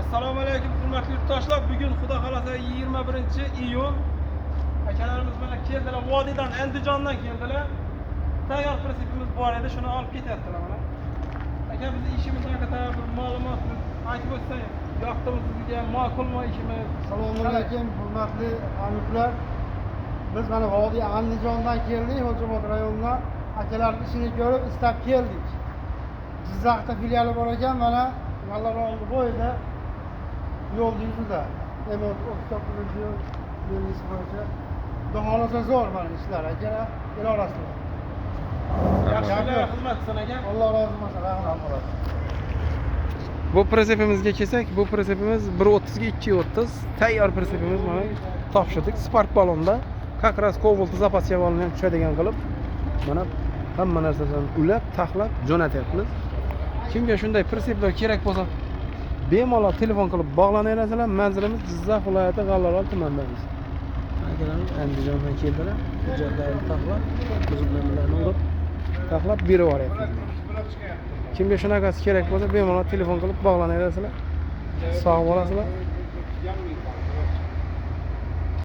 Assalomu alaykum hurmatli yurtdoshlar. Bugun xudo xolasa 21-iyun. Akalarimiz mana keldilar, Vodiydan, Andijondan keldilar. Tayyor pritsepimiz bor edi, shuni olib ketyaptilar mana. Aka, bizning ishimiz haqida bir ma'lumot aytib o'tsangiz, yoqdimi sizga, ma'qulmi ishimiz? Assalomu alaykum hurmatli hamyurtlar. Biz mana Vodiy Andijondan keldik, Ho'jobod rayonidan. Akalarning ishini ko'rib istab keldik. Jizzaxda filiali bor ekan, mana Yallaroldi bo'yida yo'lning yuzida. Emot o'qituvchi yo'lisi bo'yicha. Xudo xolasa zo'r mana ishlar, akalar, el orasida. Yaxshi xizmat qilsin aka. Alloh rozi bo'lsin, rahmat bo'lsin. Bu pritsepimizga kelsak, bu pritsepimiz 1.30 ga 2.30 tayyor pritsepimiz mana topshirdik Spark balonda. Как раз Cobalt запасga olingan tushadigan qilib mana hamma narsasini ulab, taxlab jo'natyapmiz. Kimga shunday pritseplar kerak bo'lsa, bemalol telefon qilib bog'lanaverasizlar. Manzilimiz Jizzax viloyati G'allaorol tumanidamiz. Akalarimiz Andijondan keldilar. Hujjatlarni taxlab, buzilmalarni urib, taxlab berib yuboryapmiz. Kimga shunaqasi kerak bo'lsa, bemalol telefon qilib bog'lanaverasizlar. Sog' bo'lasizlar.